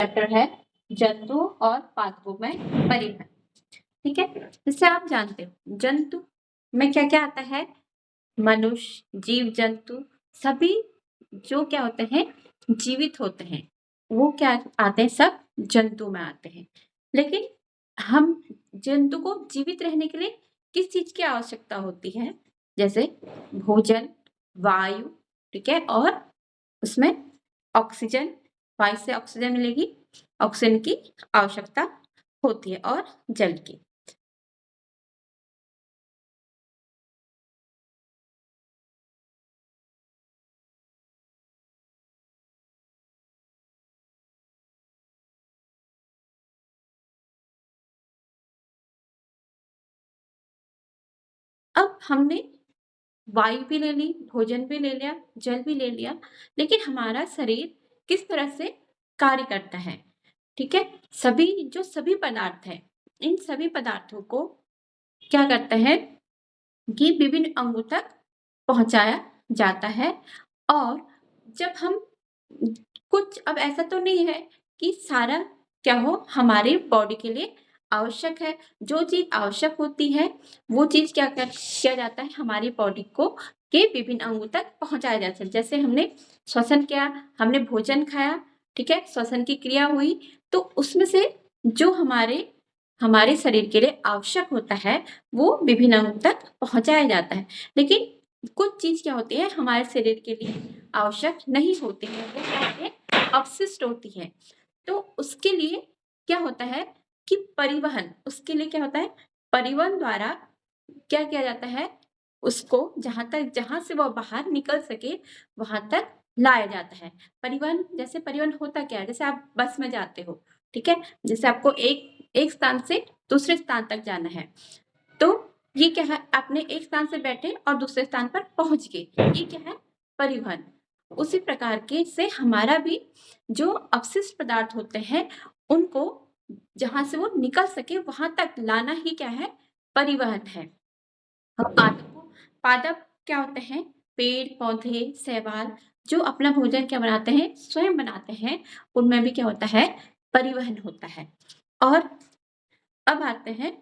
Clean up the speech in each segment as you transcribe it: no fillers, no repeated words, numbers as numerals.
Chapter है जंतु और पादपों में परिवहन। ठीक है, जैसे आप जानते हो जंतु में क्या क्या आता है, मनुष्य, जीव जंतु सभी जो क्या होते हैं जीवित होते हैं वो क्या आते हैं, सब जंतु में आते हैं। लेकिन हम जंतु को जीवित रहने के लिए किस चीज की आवश्यकता होती है, जैसे भोजन, वायु, ठीक है, और उसमें ऑक्सीजन, वायु से ऑक्सीजन मिलेगी, ऑक्सीजन की आवश्यकता होती है, और जल की। अब हमने वायु भी ले ली, भोजन भी ले लिया, जल भी ले लिया, लेकिन हमारा शरीर किस तरह से कार्य करता है, ठीक है, सभी पदार्थ है, इन सभी पदार्थों को क्या करता है कि विभिन्न अंगों तक पहुंचाया जाता है। और जब हम कुछ, अब ऐसा तो नहीं है कि सारा क्या हो हमारे बॉडी के लिए आवश्यक है, जो चीज आवश्यक होती है वो चीज किया जाता है, हमारी बॉडी को के विभिन्न अंगों तक पहुंचाया जाता है। जैसे हमने श्वसन किया, हमने भोजन खाया, ठीक है, श्वसन की क्रिया हुई, तो उसमें से जो हमारे हमारे शरीर के लिए आवश्यक होता है वो विभिन्न अंगों तक पहुंचाया जाता है। लेकिन कुछ चीज क्या होती है हमारे शरीर के लिए आवश्यक नहीं होती है, वो क्या होती है, अपशिष्ट होती है। तो उसके लिए क्या होता है कि परिवहन, उसके लिए क्या होता है, परिवहन द्वारा क्या किया जाता है, उसको जहां से वो बाहर निकल सके वहां तक लाया जाता है। परिवहन, जैसे परिवहन होता क्या है, जैसे आप बस में जाते हो, ठीक है, जैसे आपको एक एक स्थान से दूसरे स्थान तक जाना है, तो ये क्या है, आपने एक स्थान से बैठे और दूसरे स्थान पर पहुंच गए, ये क्या है, परिवहन। उसी प्रकार के से हमारा भी जो अपशिष्ट पदार्थ होते हैं उनको जहां से वो निकल सके वहां तक लाना ही क्या है, परिवहन है। और पादप क्या होते हैं, पेड़ पौधे, शैवाल, जो अपना भोजन क्या बनाते हैं, स्वयं बनाते हैं, उनमें भी क्या होता है, परिवहन होता है। और अब आते हैं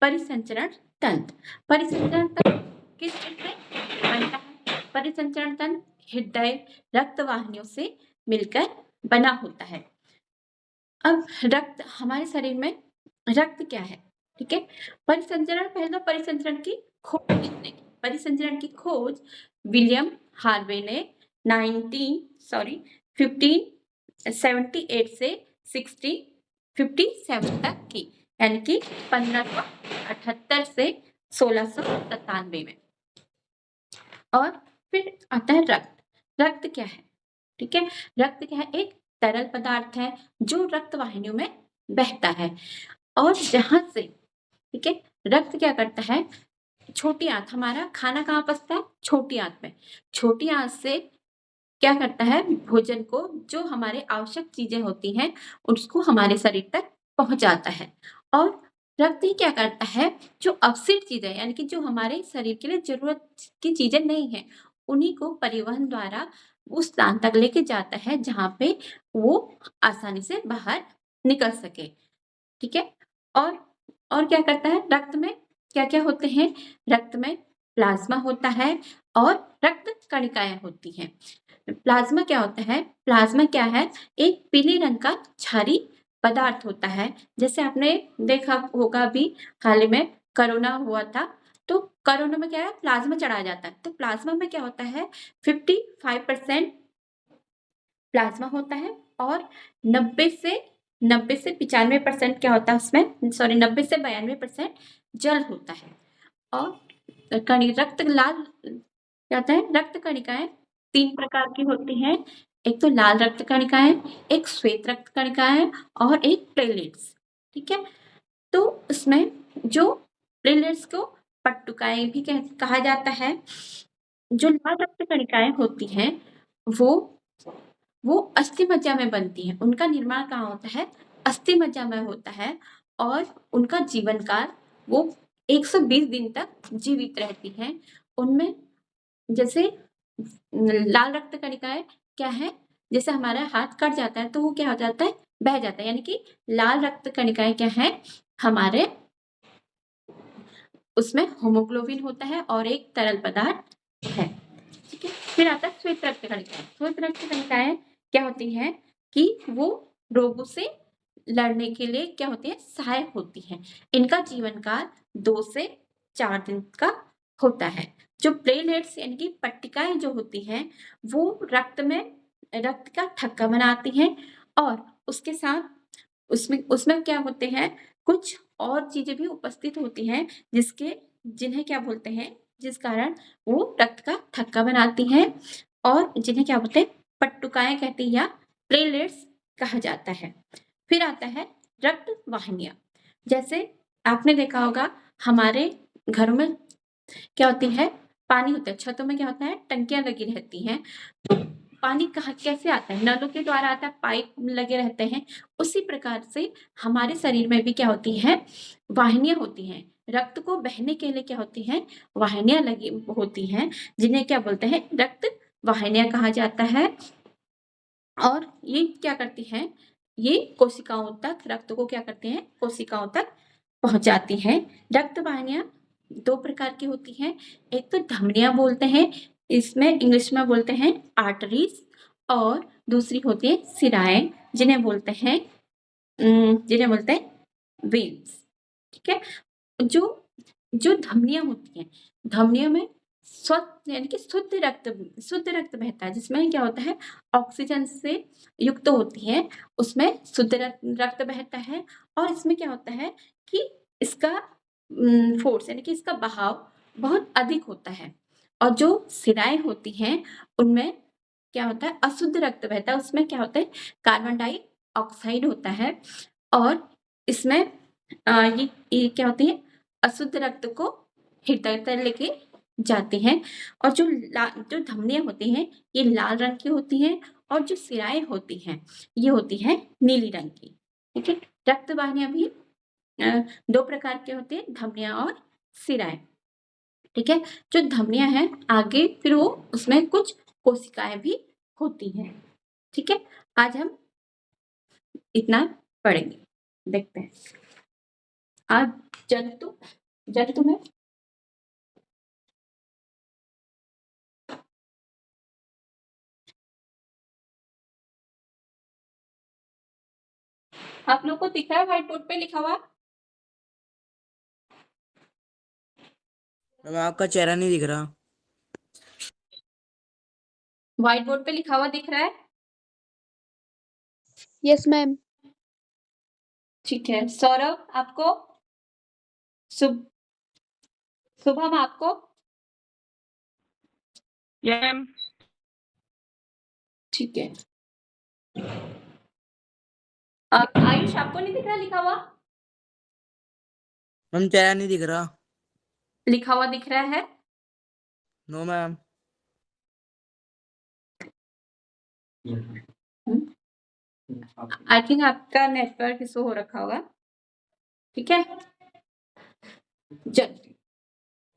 परिसंचरण तंत्र। परिसंचरण तंत्र किस चीज से बनता है, परिसंचरण तंत्र हृदय, रक्त वाहिनियों से मिलकर बना होता है। अब रक्त, हमारे शरीर में रक्त क्या है, ठीक है, परिसंचरण, पहले तो परिसंचरण की खोज किसने की, परिसंचरण की खोज विलियम हार्वे ने 1578 से 1657 तक की, यानी कि 1578 से 1697 में। और फिर आता है रक्त। रक्त क्या है, ठीक है, रक्त क्या है, एक तरल पदार्थ है जो रक्त वाहिनियों में बहता है, और जहां से, ठीक है, रक्त क्या करता है, छोटी आंत, हमारा खाना कहाँ पचता है, छोटी आंत में, छोटी आंत से क्या करता है, भोजन को, जो हमारे आवश्यक चीजें होती हैं उसको हमारे शरीर तक पहुंचाता है। और रक्त ही क्या करता है, जो अवशिष्ट चीजें, यानी कि जो हमारे शरीर के लिए जरूरत की चीजें नहीं है, उन्हीं को परिवहन द्वारा उस स्थान तक लेके जाता है जहां पे वो आसानी से बाहर निकल सके, ठीक है। और और क्या करता है, रक्त में क्या क्या होते हैं, रक्त में प्लाज्मा होता है और रक्त कणिकाएं होती हैं। प्लाज्मा क्या होता है, प्लाज्मा क्या है, एक पीले रंग का क्षारी पदार्थ होता है। जैसे आपने देखा होगा अभी हाल ही में कोरोना हुआ था, तो कोरोना में क्या है, प्लाज्मा चढ़ाया जाता है, तो प्लाज्मा में क्या होता है, 55% प्लाज्मा होता है, और 90 से 95% क्या होता है उसमें, सॉरी 90 से 92% जल होता है। और रक्त लाल क्या होता है, रक्त कणिकाएं 3 प्रकार की होती हैं, एक तो लाल रक्त कणिकाएं, एक श्वेत रक्त कणिकाएं, और एक प्लेटलेट्स, ठीक है। तो उसमें जो प्लेटलेट्स को पट्टुकाएं भी कहा जाता है। जो लाल रक्त कणिकाएं होती हैं वो वो अस्थि मज्जा में बनती हैं, उनका निर्माण कहाँ होता है, अस्थि मज्जा में होता है, और उनका जीवन काल वो 120 दिन तक जीवित रहती हैं। उनमें जैसे लाल रक्त कणिकाएं क्या है, जैसे हमारा हाथ कट जाता है तो वो क्या हो जाता है, बह जाता है, यानी कि लाल रक्त कणिकाएं क्या है हमारे, उसमें होमोग्लोबिन होता है और एक तरल पदार्थ है। ठीक है, फिर आता है श्वेत रक्त कणिकाएं। श्वेत रक्त कणिकाएं क्या होती हैं कि वो रोगों से लड़ने के लिए क्या होती है, सहायक होती हैं। इनका जीवन काल 2 से 4 दिन का होता है। जो प्लेटलेट्स यानी कि पट्टिकाएं जो होती हैं वो रक्त का थक्का बनाती हैं, और उसके साथ उसमें उसमें क्या होते हैं, कुछ और चीजें भी उपस्थित होती हैं जिन्हें क्या बोलते हैं, जिस कारण वो रक्त का थक्का बनाती हैं, और जिन्हें क्या बोलते हैं, पट्टुकाएं कहते हैं या प्लेटलेट्स कहा जाता है। फिर आता है रक्त वाहिनियां। जैसे आपने देखा होगा हमारे घरों में क्या होती है, पानी होता है, छतों में क्या होता है, टंकियां लगी रहती हैं। तो पानी कहाँ कैसे आता है, नलों के द्वारा आता है, पाइप लगे रहते हैं। उसी प्रकार से हमारे शरीर में भी क्या होती है, वाहिनियां होती हैं। रक्त को बहने के लिए क्या होती हैं, वाहिनियां लगी होती हैं, जिन्हें क्या बोलते हैं, रक्त वाहिनियां कहा जाता है। और ये क्या करती हैं, ये कोशिकाओं तक रक्त को क्या करते हैं, कोशिकाओं तक पहुंचाती हैं। रक्त वाहिनियां 2 प्रकार की होती हैं। एक तो धमनियां बोलते हैं, इसमें इंग्लिश में बोलते हैं आर्टरीज, और दूसरी होती है सिराएं, जिन्हें बोलते हैं वेन्स। ठीक है, जो जो धमनियां होती हैं, धमनियों में स्वच्छ यानी कि शुद्ध रक्त बहता है, जिसमें क्या होता है, ऑक्सीजन से युक्त होती है, उसमें शुद्ध रक्त बहता है। और इसमें क्या होता है कि इसका फोर्स यानी कि इसका बहाव बहुत अधिक होता है। और जो सिराएं होती हैं उनमें क्या होता है, अशुद्ध रक्त बहता है, उसमें क्या होता है, कार्बन डाइऑक्साइड होता है। और इसमें ये क्या होती है, अशुद्ध रक्त को हृदय तक लेके जाती हैं। और जो धमनियां होती हैं ये लाल रंग की होती हैं, और जो सिराएं होती हैं ये होती हैं नीली रंग की। ठीक है, रक्त वाहिनियां भी 2 प्रकार के होते हैं, धमनियां और सिराएं। ठीक है, जो धमनियां हैं आगे फिर वो उसमें कुछ कोशिकाएं भी होती हैं। ठीक है, आज हम इतना पढ़ेंगे। देखते हैं आज जंतु जंतु में आप लोग को दिख रहा है व्हाइट बोर्ड पे लिखा हुआ? मैम आपका चेहरा नहीं दिख रहा। व्हाइट बोर्ड पे लिखा हुआ दिख रहा है? Yes ma'am. ठीक है, सौरभ आपको, शुभम आपको? मैम ठीक है, आयुष आपको नहीं दिख रहा लिखा हुआ? मैम चेहरा नहीं दिख रहा। लिखा हुआ दिख रहा है? No ma'am. आई थिंक आपका नेटवर्क इशू हो रखा होगा। ठीक है,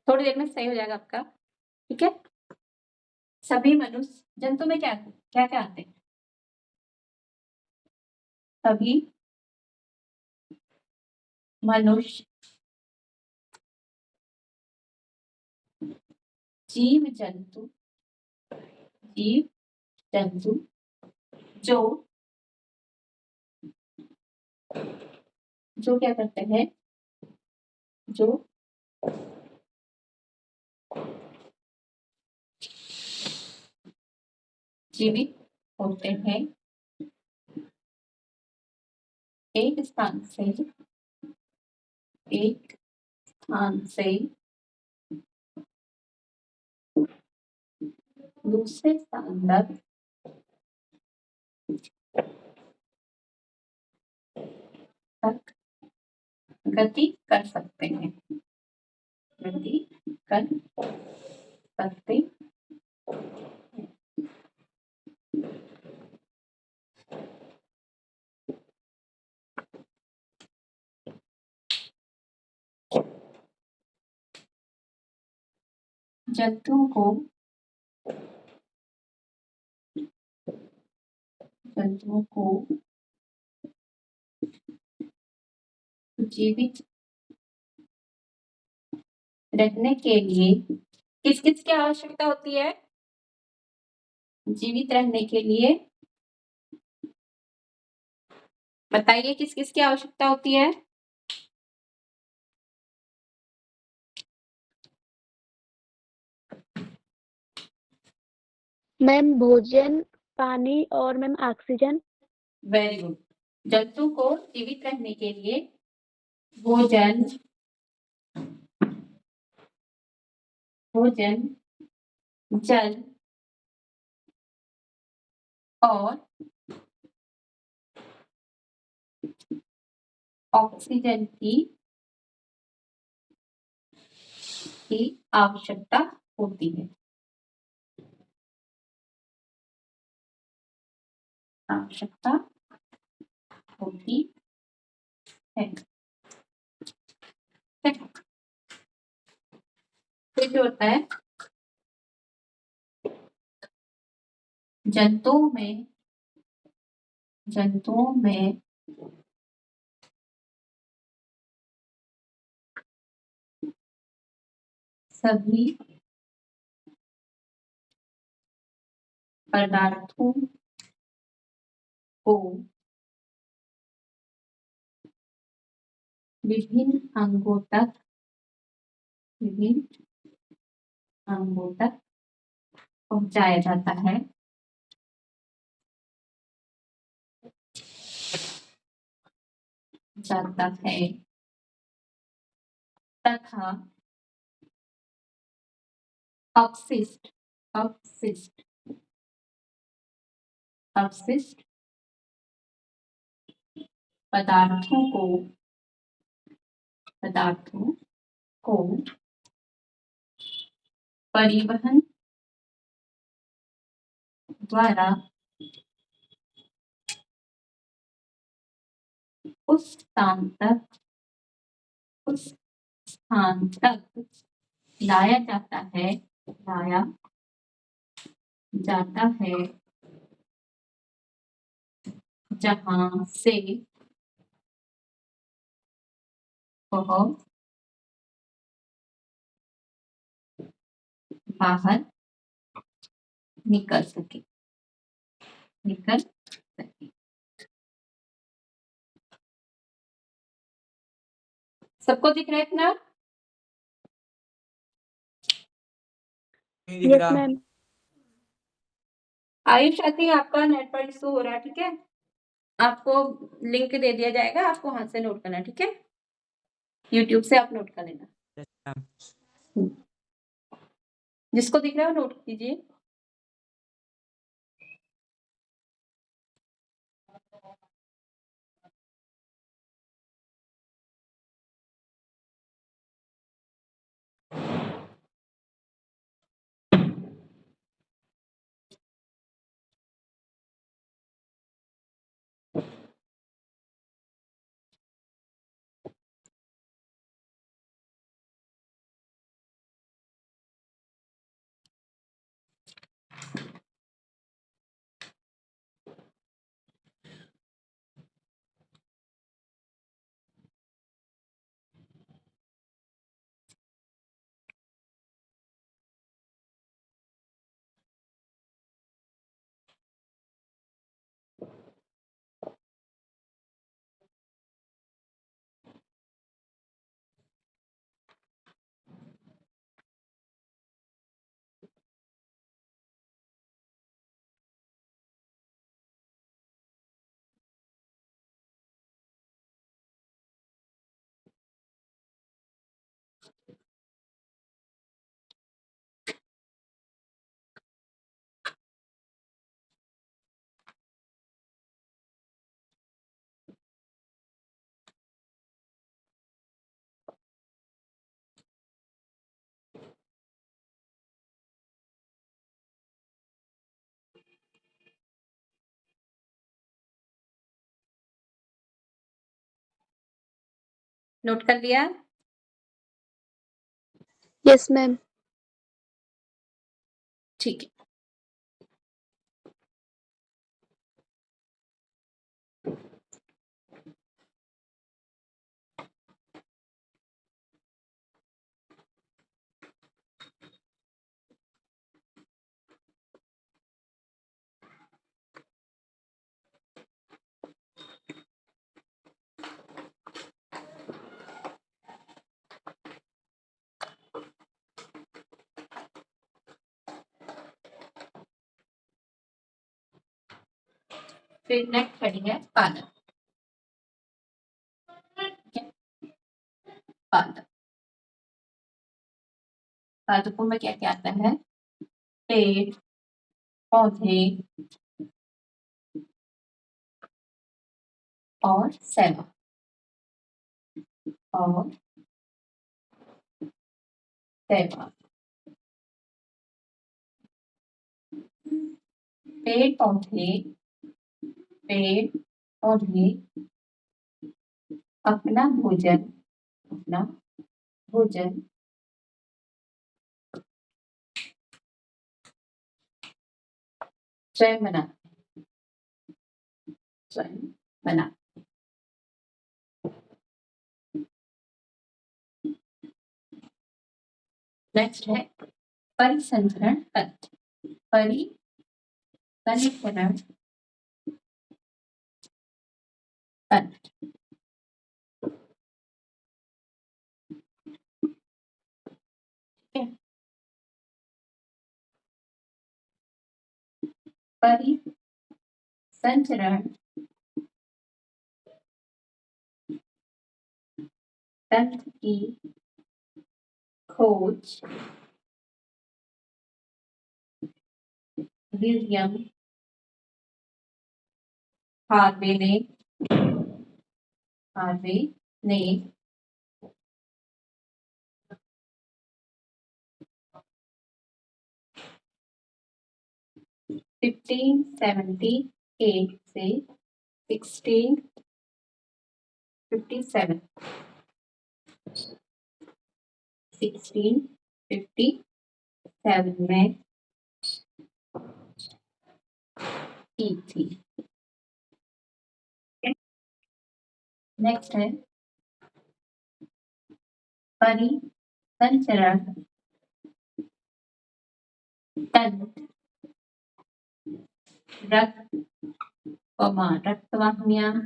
थोड़ी देर में सही हो जाएगा आपका। ठीक है, सभी मनुष्य जंतु में क्या क्या क्या आते हैं, सभी मनुष्य जीव जंतु जो जो क्या करते हैं, जो जीवित होते हैं, एक स्थान से दूसरे स्थान तक गति कर सकते हैं, गति कर सकते जंतुओं को जीवित रहने के लिए किस किस की आवश्यकता होती है? जीवित रहने के लिए बताइए किस किस की आवश्यकता होती है? मैम भोजन, पानी और मैम ऑक्सीजन। Very good. जंतु को जीवित रहने के लिए भोजन भोजन जल और ऑक्सीजन की आवश्यकता होती है। आवश्यकता होती है। फिर जो होता है जंतुओं में सभी पदार्थों को विभिन्न अंगों तक पहुंचाया जाता है। तथा अपशिष्ट पदार्थों को परिवहन द्वारा उस स्थान तक लाया जाता है जहां से वह बाहर निकल सके। सबको दिख रहा है इतना? नहीं दिख यस रहा। मैम। आयुष आई थिंक आपका नेट पर इशू हो रहा है, ठीक है? आपको लिंक दे दिया जाएगा, आपको वहां से नोट करना है, ठीक है? यूट्यूब से आप नोट कर लेना। Yes, ma'am. जिसको दिख रहा है वो नोट कीजिए। नोट कर लिया? Yes ma'am. ठीक है। फिर नेक्स्ट खड़ी है पालक। पालक, पालकों में क्या क्या आता है? पेड़, पौधे और सेवा। और सेवा, पेड़ पौधे, पेड़ पौधे अपना भोजन, अपना भोजन स्वयं बना, स्वयं बना। नेक्स्ट है परिसंचरण तंत्र। परिसंचरण तंत्र, परिसंचरण तंत्र की खोज विलियम हार्वे ने 1578 से 1657 में की थी। नेक्स्ट है परिसंचरण तंत्र रक्तवाहिनियों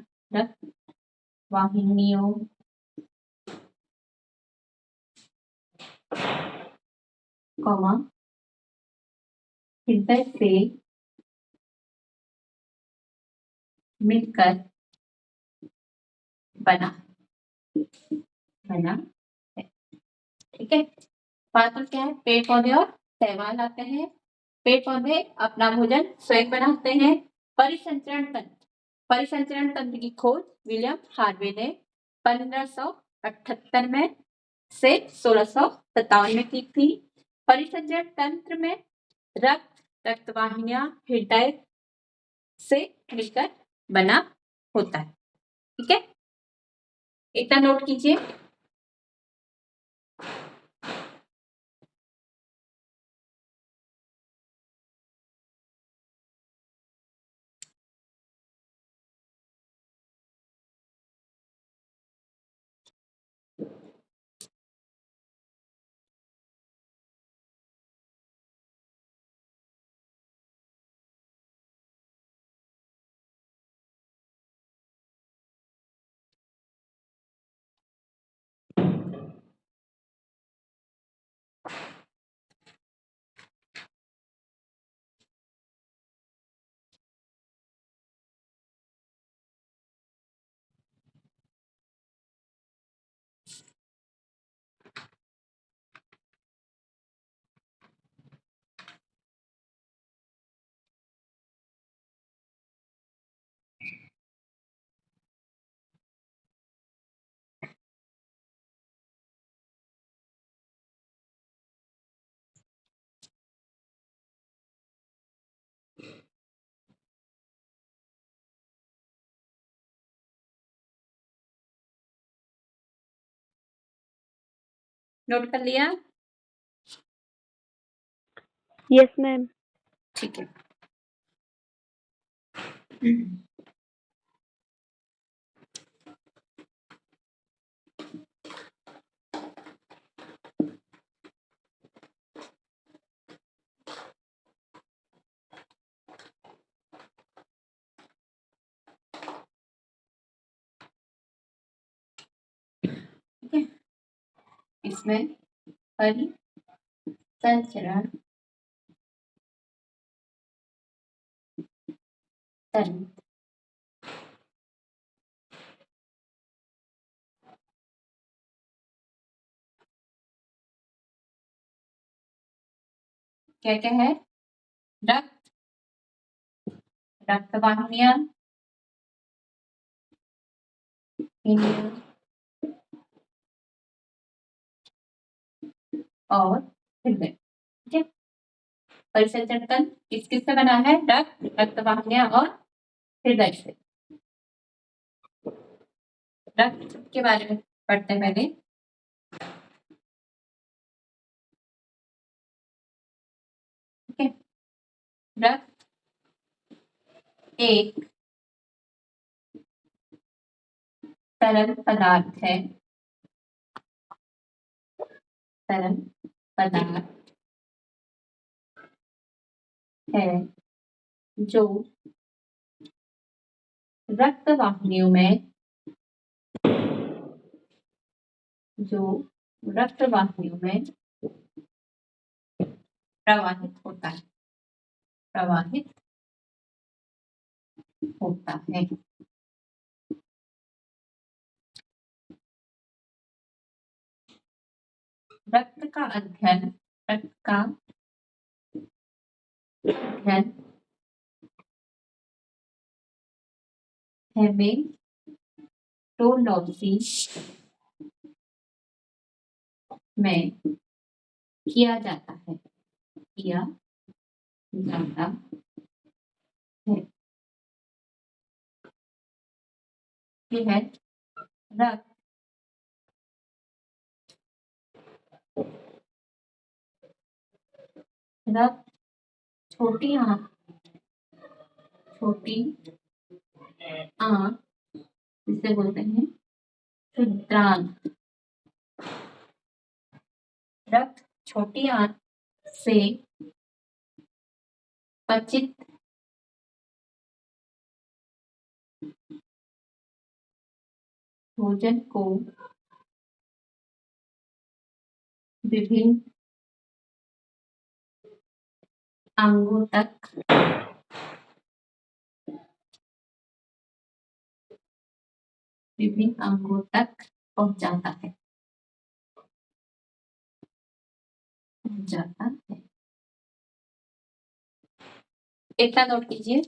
हृदय से मिलकर बना है। ठीक है, बात तो क्या है, पेड़ पौधे और शैवाल आते हैं। पेड़ पौधे अपना भोजन स्वयं बनाते हैं। परिसंचरण तंत्र की खोज विलियम हार्वे ने 1578 में से 1657 में की थी। परिसंचरण तंत्र में रक्तवाहिनियां हृदय से मिलकर बना होता है। ठीक है, इतना नोट कीजिए। नोट कर लिया? Yes ma'am. ठीक है। ठीक है, इसमें परिसंचरण तंत्र क्या क्या है? रक्तवाहिनियां, और हृदय। ठीक है, परिसंचरण तंत्र किस किस से बना है? रक्तवाहिनियां और हृदय से। रक्त के बारे में पढ़ते हैं पहले। ठीक है, रक्त एक तरल पदार्थ है, तरल पदार्थ है जो रक्तवाहिनियों में प्रवाहित होता है, रक्त का अध्ययन हेमेटोलॉजी में किया जाता है। ये है रक्त छोटी आंत जिसे बोलते हैं क्षुद्रांत। रक्त छोटी आंत से पचित भोजन को विभिन्न अंगों तक पहुंचाता है। इतना नोट कीजिए।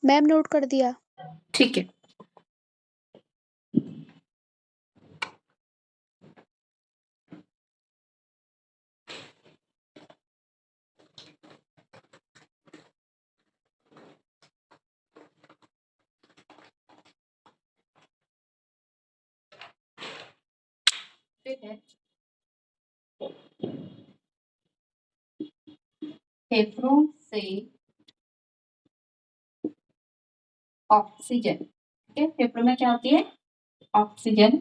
मैम नोट कर दिया। ठीक है, फेफड़ों से ऑक्सीजन। ठीक है, फेफड़ों में क्या होती है? ऑक्सीजन।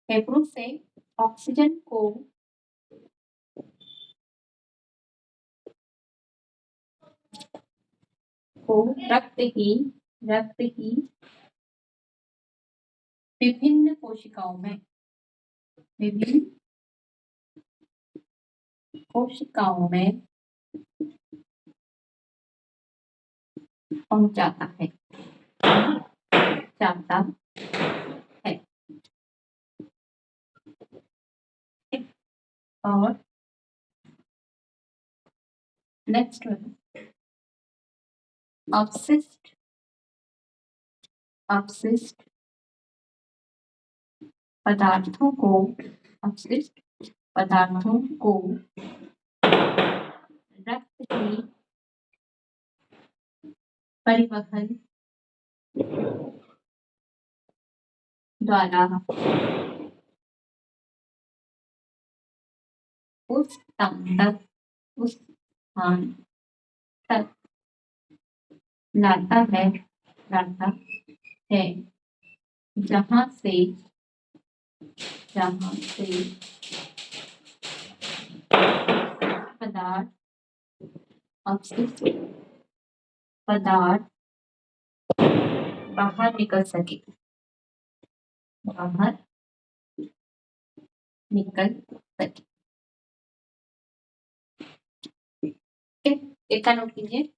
फेफड़ों से ऑक्सीजन को रक्त की विभिन्न कोशिकाओं में पहुंचाता है। और नेक्स्ट अपशिष्ट अपशिष्ट पदार्थों को रक्त की परिवहन द्वारा उस स्थान तक लाता है जहां से अपशिष्ट पदार्थ बाहर निकल सके। एक का नोट कीजिए।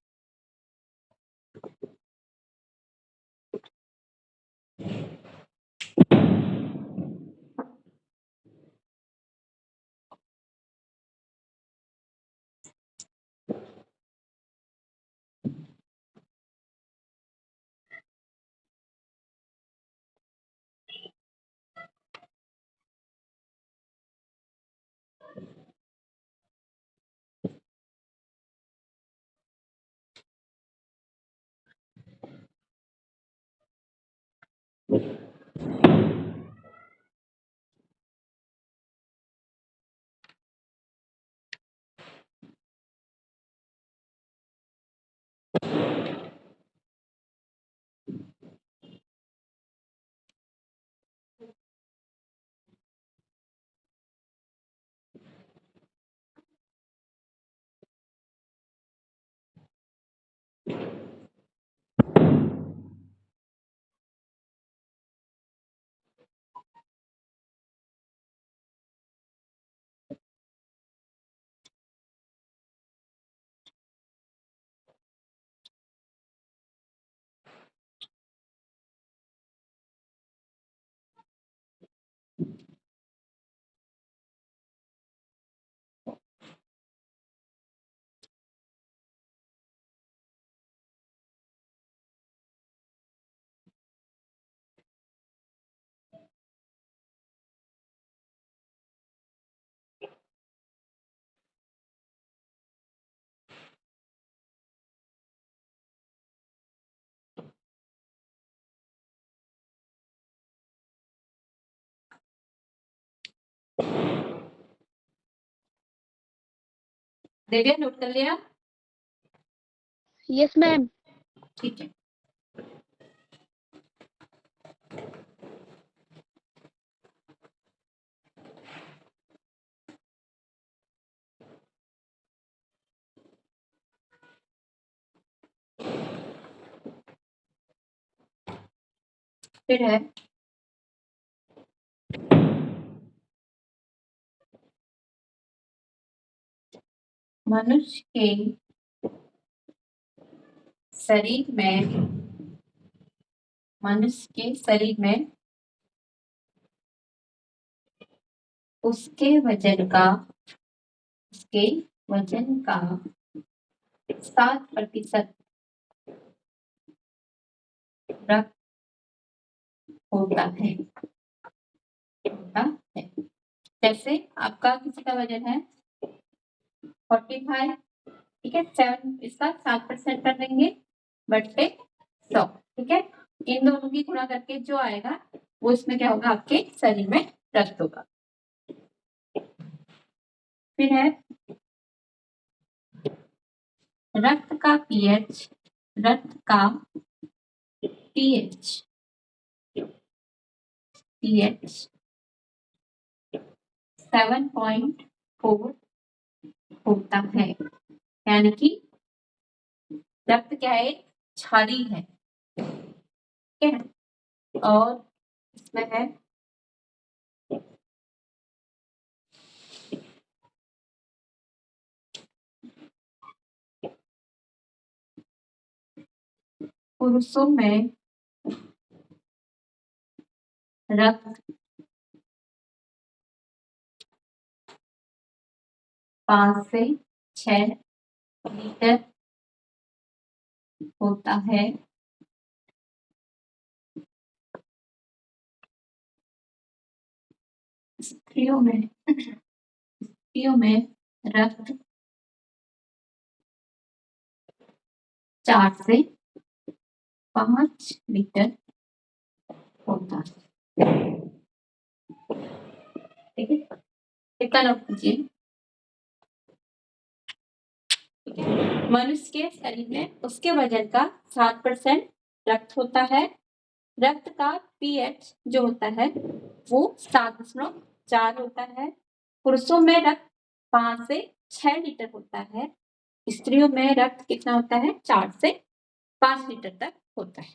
देविया नोट कर लिया? Yes ma'am. ठीक है। फिर है मनुष्य के शरीर में उसके वजन का 7% रक्त होता है। जैसे आपका किसी का वजन है 45, ठीक है, 7 इसका 7% कर देंगे बट्टे 100, ठीक है। इन दोनों की गुणा करके जो आएगा वो इसमें क्या होगा, आपके शरीर में रक्त होगा। फिर है रक्त का पीएच 7.4 होता है, यानी कि रक्त क्या है, क्षारीय है, ठीक है। और इसमें है पुरुषों में रक्त 5 से 6 लीटर होता है, स्त्रियों में रक्त 4 से 5 लीटर होता है। ठीक है, कितना नोट कीजिए। मनुष्य के शरीर में उसके वजन का 7% रक्त होता है। रक्त का पीएच जो होता है वो 7.4 होता है। पुरुषों में रक्त 5 से 6 लीटर होता है। स्त्रियों में रक्त कितना होता है? 4 से 5 लीटर तक होता है।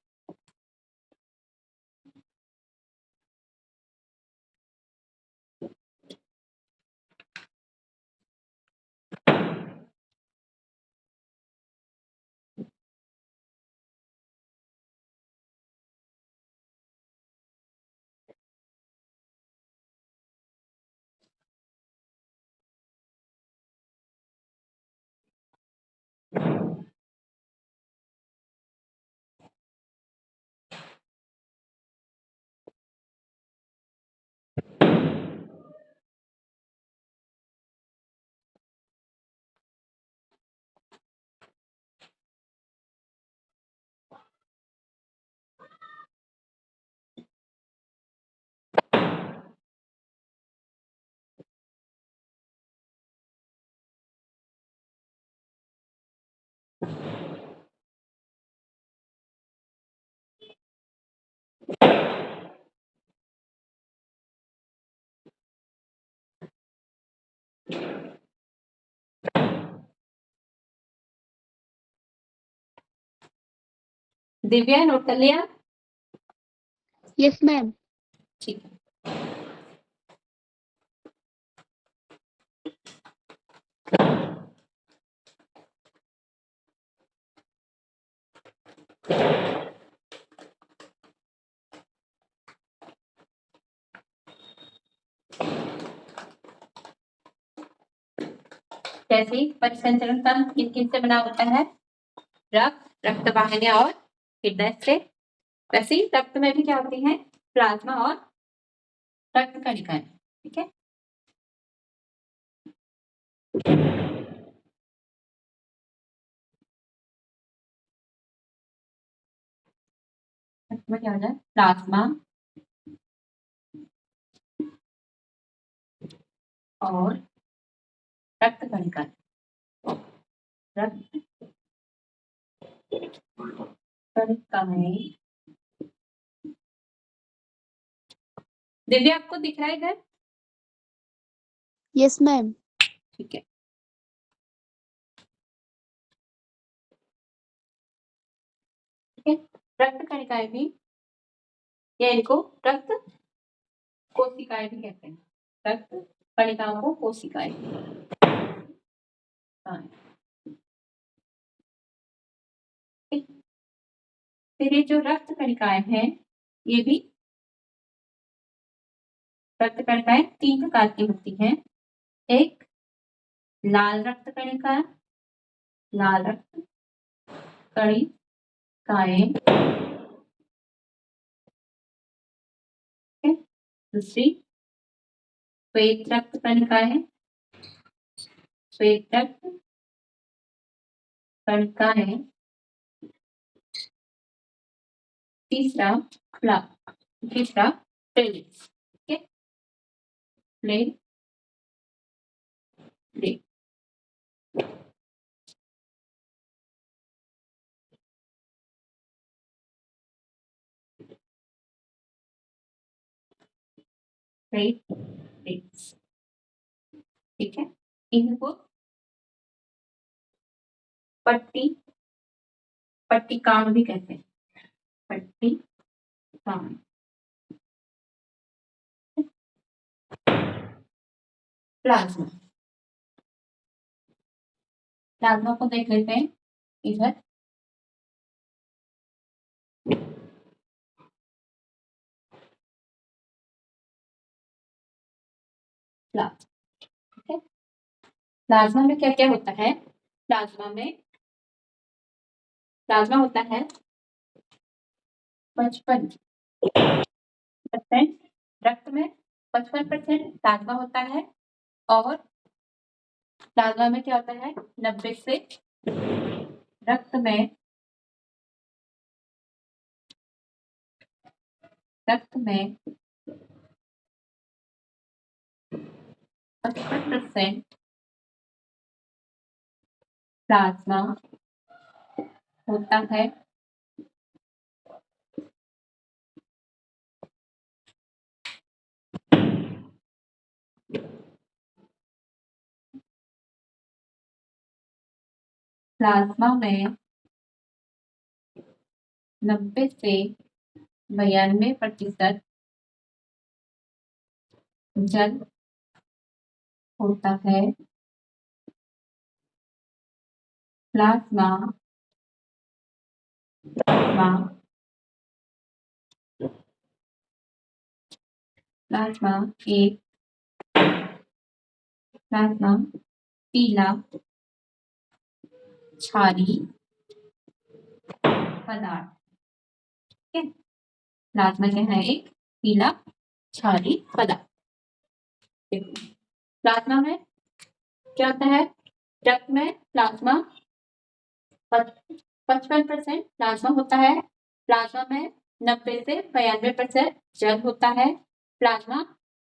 दिव्या नोट कर लिया? Yes ma'am. ठीक है। जैसे परिसंचरण तंत्र किन किन से बना होता है? रक्त वाहिनियां और हृदय से। वैसे ही रक्त में भी क्या होती है? प्लाज्मा और रक्त कणिकाएं। ठीक है, रक्त में क्या हो जाए? प्लाज्मा और रक्त कणिकाएं। रक्त कणिकाएं। दिव्या आपको दिख रहा है इधर? Yes ma'am. ठीक है, ठीक है। रक्त कणिकाएं भी या इनको रक्त कोशिकाएं भी कहते हैं। रक्त कणिकाओं को कोशिकाएं। फिर ये जो रक्त कणिकाएं हैं ये भी रक्त कणिकाएं 3 प्रकार की होती हैं। एक लाल रक्त कणिका, लाल रक्त कणिकाएं। दूसरी श्वेत रक्त कणिकाएं, श्वेत रक्त कणिकाएं। तीसरा प्लेटलेट्स। ठीक है, प्लेटलेट। प्लेटलेट्स। ठीक है, इनको पट्टिकाण भी कहते हैं। पट्टिकाण। प्लाज्मा। प्लाज्मा को देख लेते हैं इधर। ठीक है, प्लाज्मा में क्या क्या होता है? प्लाज्मा होता है 55% रक्त में, 55% प्लाज्मा होता है और प्लाज्मा में क्या होता है 90 से रक्त में 55% प्लाज्मा होता है प्लाज्मा में 90 से 92% जल होता है प्लाज्मा प्लाज्मा प्लाज्मा एक प्लाज्मा पीला क्षारी पदार्थ। ठीक है, प्लाज्मा क्या है एक पीला क्षारी पदार्थ। प्लाज्मा में क्या होता है रक्त में प्लाज्मा 55% प्लाज्मा होता है प्लाज्मा में 90 से 92% जल होता है प्लाज्मा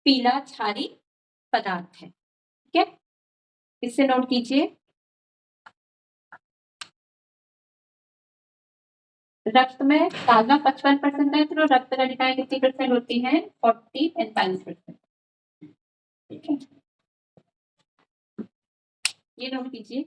पीला क्षारी पदार्थ है। ठीक है, इसे नोट कीजिए। रक्त में प्लाज्मा 55% है तो रक्त कणिकाएं कितनी परसेंट होती हैं 40-45%। ठीक है, ये नोट कीजिए।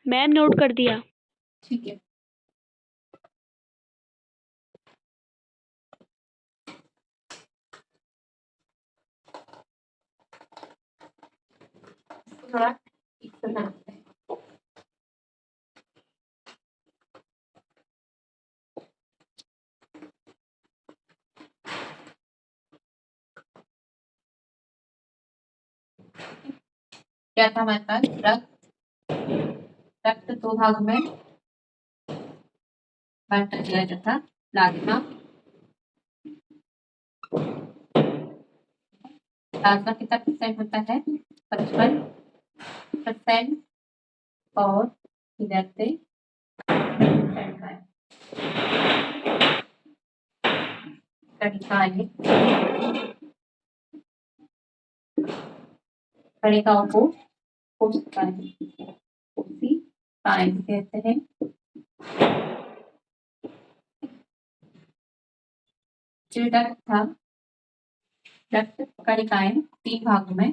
मैम नोट कर दिया। ठीक है, थोड़ा ठीक से बनाते हैं। क्या था हमारे पास रक्त दो भाग में बांटा गया था प्लाज्मा प्लाज्मा कितना परसेंट होता है 55% और इधर से कणिकाओं को कोशिकाएं कहते हैं। जो रक्त था रक्त कणिकाएं 3 भागों में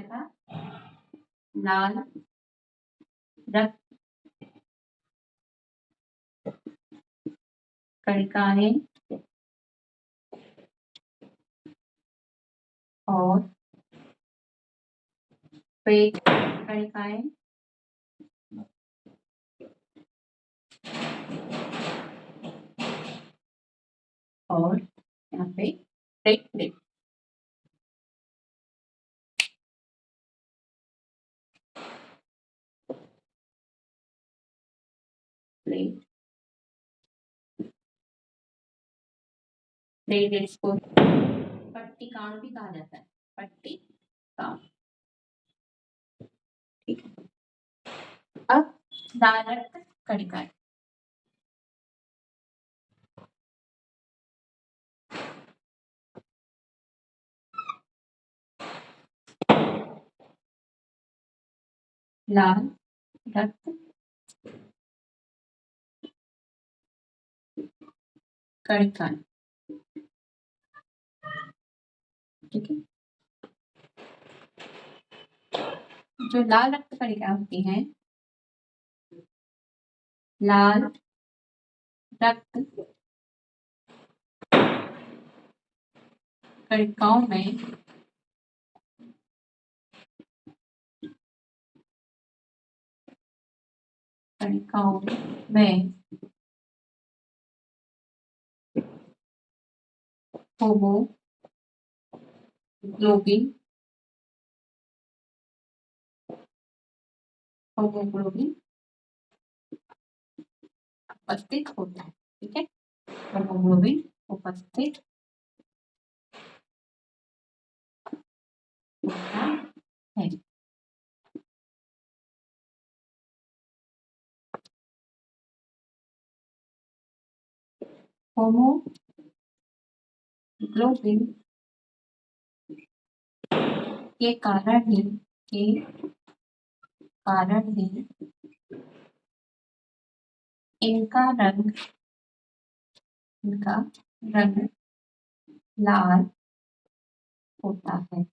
था लाल रक्त कणिकाएं और श्वेत कणिकाएं और यहाँ पे प्लेटलेट। प्लेटलेट्स को पट्टिकाण भी कहा जाता है पट्टिकाण। ठीक है, अब लाल रक्त कणिकाएं लाल रक्त कणिकाएं ठीक है। जो लाल रक्त कणिका होती हैं, लाल रक्त कणिकाओं में होमोग्लोबिन उपस्थित होता है। ठीक है, होमोग्लोबिन उपस्थित होता है। होमोग्लोबिन के कारण ही इनका रंग लाल होता है।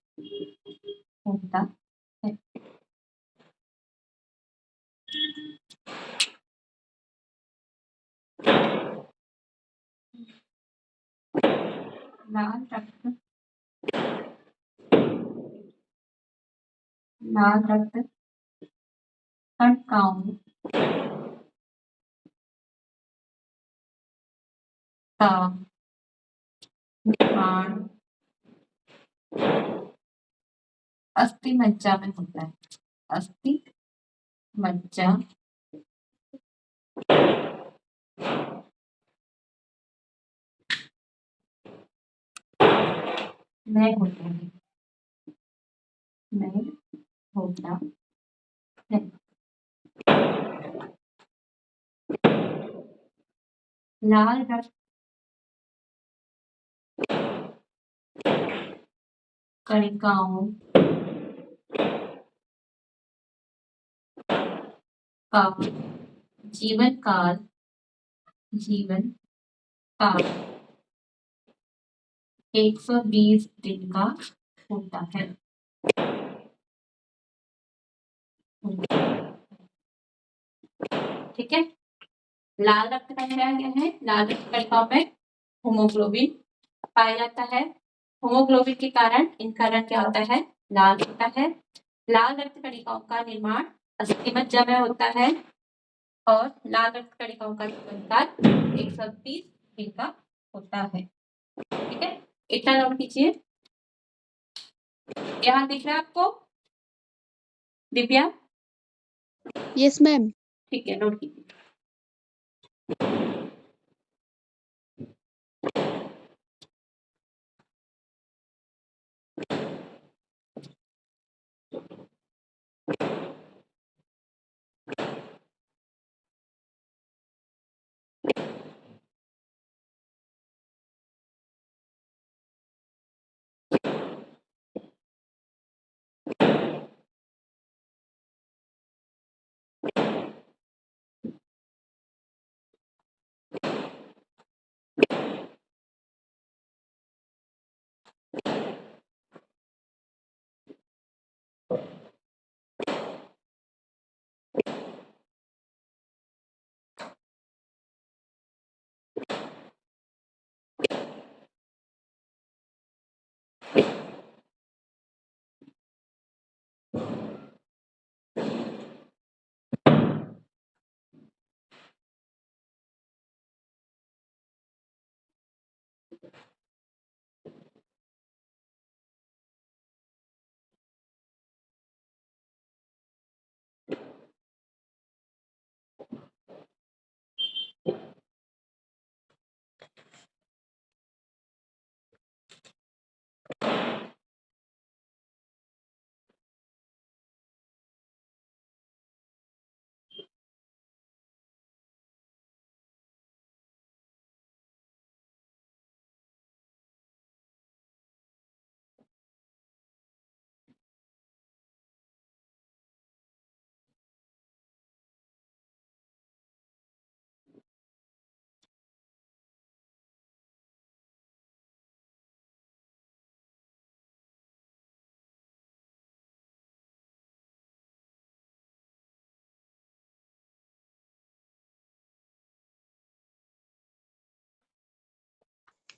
लाल रक्त कणिकाओं का निर्माण अस्थि मज्जा में होता है। अस्थि मज्जा में होता है। लाल रक्त कणिकाओं का जीवन काल 120 दिन का होता है। ठीक है, लाल रक्त कणिकाएं क्या है? लाल रक्त कणिकाओं में होमोग्लोबिन पाया जाता है। होमोग्लोबिन के कारण इनका रंग क्या होता है? लाल होता है। लाल रक्त कणिकाओं का निर्माण अस्थि मज्जा में होता है और लाल रक्त कणिकाओं का जीवनकाल 120 दिन का होता है। ठीक है, इतना नोट कीजिए। यहाँ दिख रहा है आपको दिव्या? Yes ma'am. ठीक है, नोट कीजिए।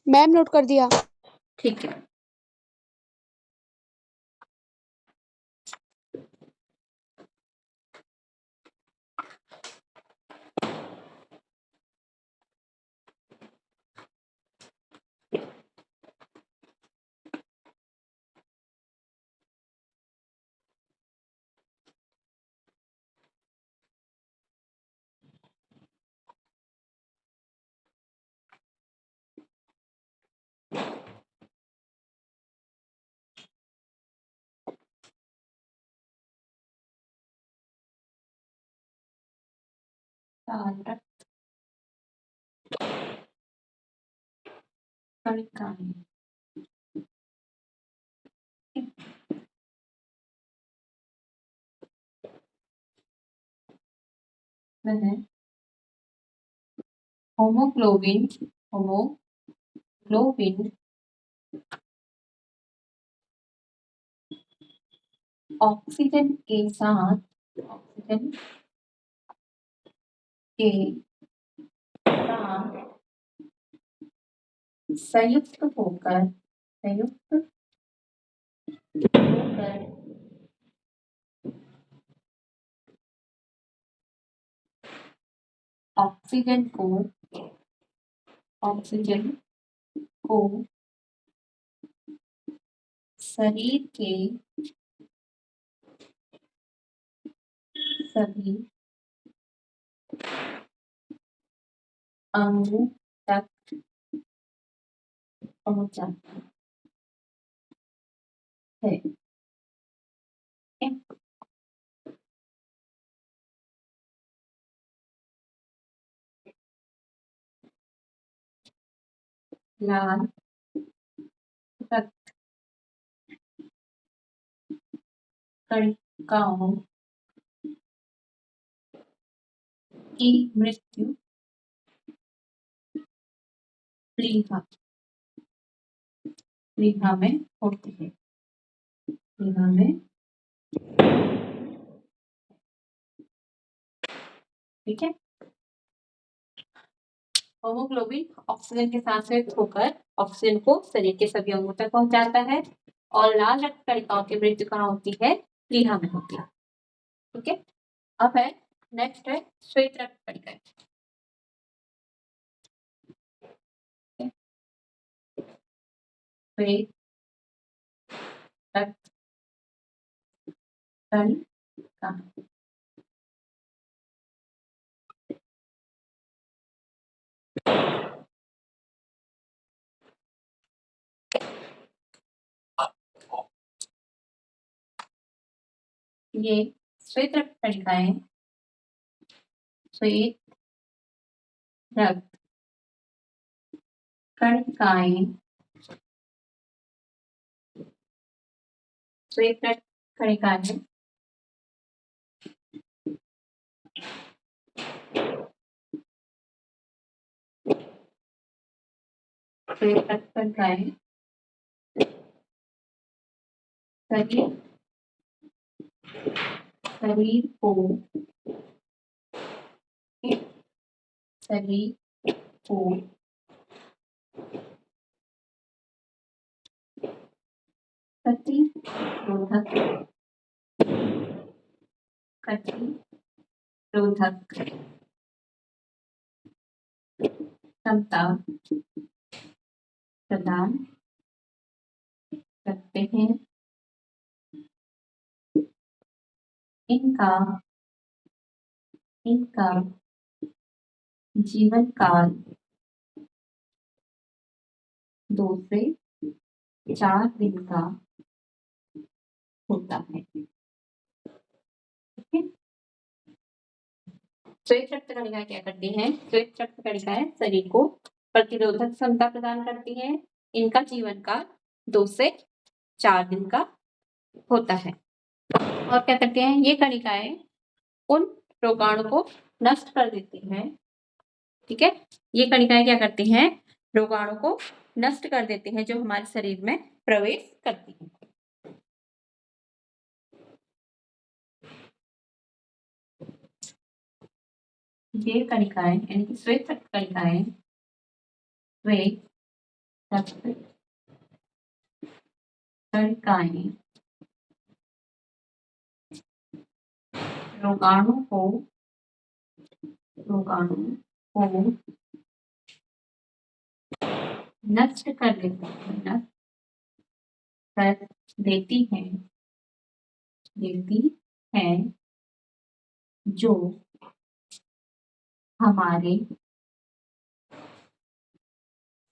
मैम नोट कर दिया। ठीक है। कारक कणिकाएं। वह होमोग्लोबिन ऑक्सीजन के साथ संयुक्त होकर ऑक्सीजन को शरीर के सभी अंगों तक पहुंचाता है। लाल रक्त कणिकाओं की मृत्यु प्लीहा में होती है। प्लीहा में, ठीक है। होमोग्लोबिन ऑक्सीजन के साथ संयुक्त होकर ऑक्सीजन को शरीर के सभी अंगों तक पहुंचाता है और लाल रक्त कणिकाओं की मृत्यु कहाँ होती है? प्लीहा में होती है। ठीक है। अब है नेक्स्ट है श्वेत रक्त कणिकाएं। श्वेत रक्त कणिका ये श्वेत रक्त कणिकाएं श्वेत रक्त कणिकाएं श्वेत रक्त कणिकाएं श्वेत रक्त कणिकाएं शरीर को प्रतिरोधक क्षमता प्रदान करते हैं। इनका जीवन काल 2 से 4 दिन का होता है। श्वेत रक्त कणिकाएं क्या करती हैं? श्वेत रक्त कणिकाएं शरीर को प्रतिरोधक क्षमता प्रदान करती हैं। इनका जीवन काल 2 से 4 दिन का होता है। और क्या करते हैं? ये कणिकाएं उन रोगाणु को नष्ट कर देती हैं। ठीक है। ये कणिकाएं क्या करती हैं? रोगाणु को नष्ट कर देती हैं जो हमारे शरीर में प्रवेश करती हैं। ये कणिकाएं यानी कि श्वेत रक्त कणिकाएं वे रक्त कणिकाएं रोगाणु को नष्ट कर देती है जो हमारे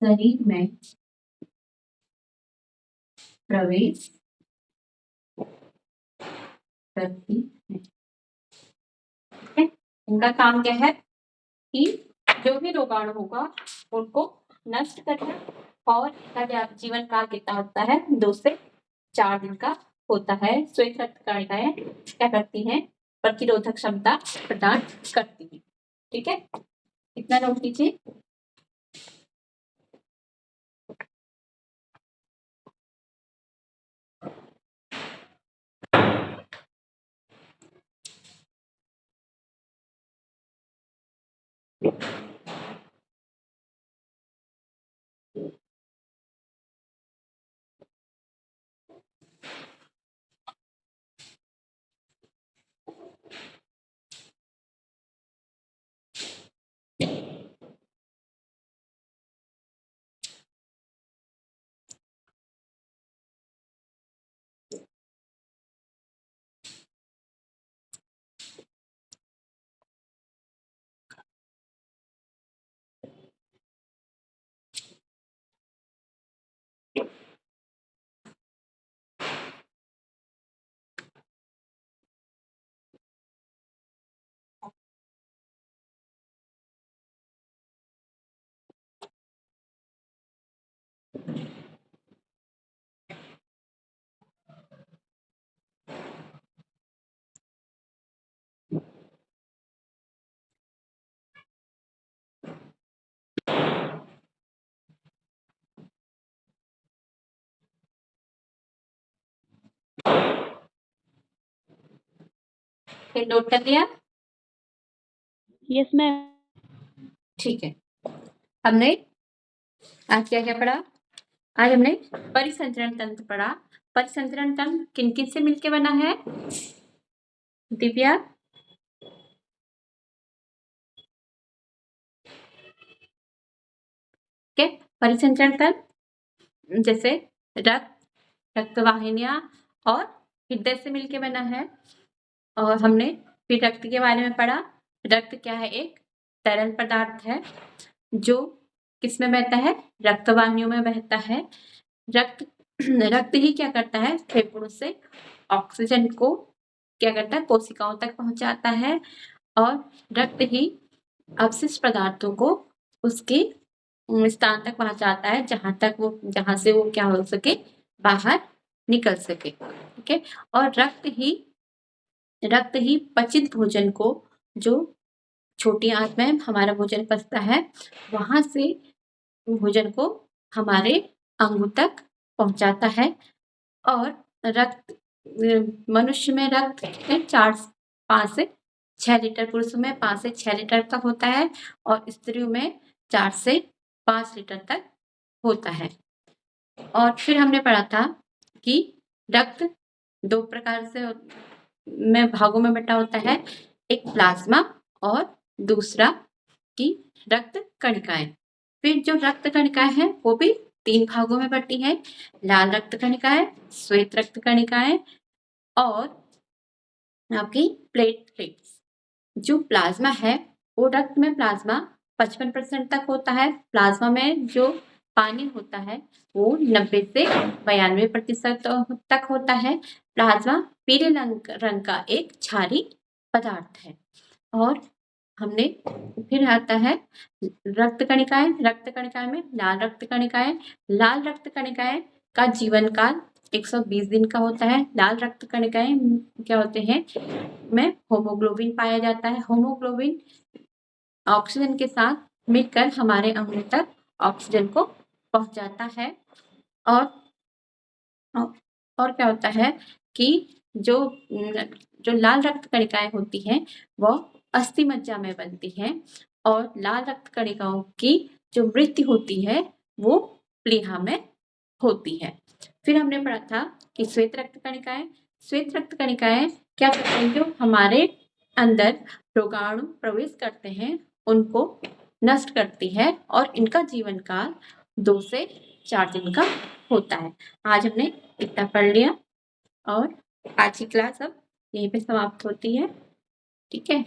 शरीर में प्रवेश करती है। ठीक है, इनका काम क्या है कि जो भी रोगाणु होगा उनको नष्ट करना, और इनका जीवन काल कितना होता है, 2 से 4 दिन का होता है। श्वेत रक्त कणिकाएं क्या करती हैं, प्रतिरोधक क्षमता प्रदान करती है। ठीक है, इतना नोट कीजिए। फिर नोट कर लिया? Yes ma'am. ठीक है, हमने आज क्या क्या पढ़ा? आज हमने परिसंचरण तंत्र पढ़ा। परिसंचरण तंत्र किन किन से मिलकर बना है दिव्या? के परिसंचरण तंत्र जैसे रक्तवाहिनियां और हृदय से मिलकर बना है। और हमने फिर रक्त के बारे में पढ़ा। रक्त क्या है? एक तरल पदार्थ है जो किसमें बहता है? रक्तवाहिनियों में बहता है। रक्त ही क्या करता है? फेफड़ों से ऑक्सीजन को क्या करता है? कोशिकाओं तक पहुंचाता है। और रक्त ही अवशिष्ट पदार्थों को उसके स्थान तक पहुंचाता है जहां से वो क्या हो सके? बाहर निकल सके। ठीक है, और रक्त ही पचित भोजन को, जो छोटी आंत में हमारा भोजन पचता है, वहां से भोजन को हमारे अंगों तक पहुंचाता है। और रक्त मनुष्य में रक्त 5 से 6 लीटर, पुरुषों में 5 से 6 लीटर तक होता है, और स्त्रियों में 4 से 5 लीटर तक होता है। और फिर हमने पढ़ा था कि रक्त 2 प्रकार से भागों में बटा होता है, एक प्लाज्मा और दूसरा की रक्त कणिकाएं। फिर जो रक्त कणिकाएं हैं वो भी 3 भागों में बटी हैं, लाल रक्त कणिकाएं, श्वेत रक्त कणिकाएं और आपकी प्लेटलेट्स। जो प्लाज्मा है वो रक्त में प्लाज्मा 55% तक होता है। प्लाज्मा में जो पानी होता है वो 90 से 92% तक होता है। प्लाज्मा पीले रंग का एक क्षारीय पदार्थ है। और हमने फिर आता है रक्त कणिकाएं में लाल रक्त कणिकाएं का जीवन काल 120 दिन का होता है। लाल रक्त कणिकाएं क्या होते हैं? में होमोग्लोबिन पाया जाता है। होमोग्लोबिन ऑक्सीजन के साथ मिलकर हमारे अंगों तक ऑक्सीजन को पहुंचाता है। और क्या होता है कि जो लाल रक्त कणिकाएं होती हैं वह अस्थि मज्जा में बनती हैं, और लाल रक्त कणिकाओं की जो मृत्यु होती है वो प्लीहा में होती है। फिर हमने पढ़ा था कि श्वेत रक्त कणिकाएं क्या करते हैं, जो हमारे अंदर रोगाणु प्रवेश करते हैं उनको नष्ट करती है और इनका जीवन काल 2 से 4 दिन का होता है। आज हमने इतना पढ़ लिया और आज की क्लास अब यहीं पे समाप्त होती है। ठीक है।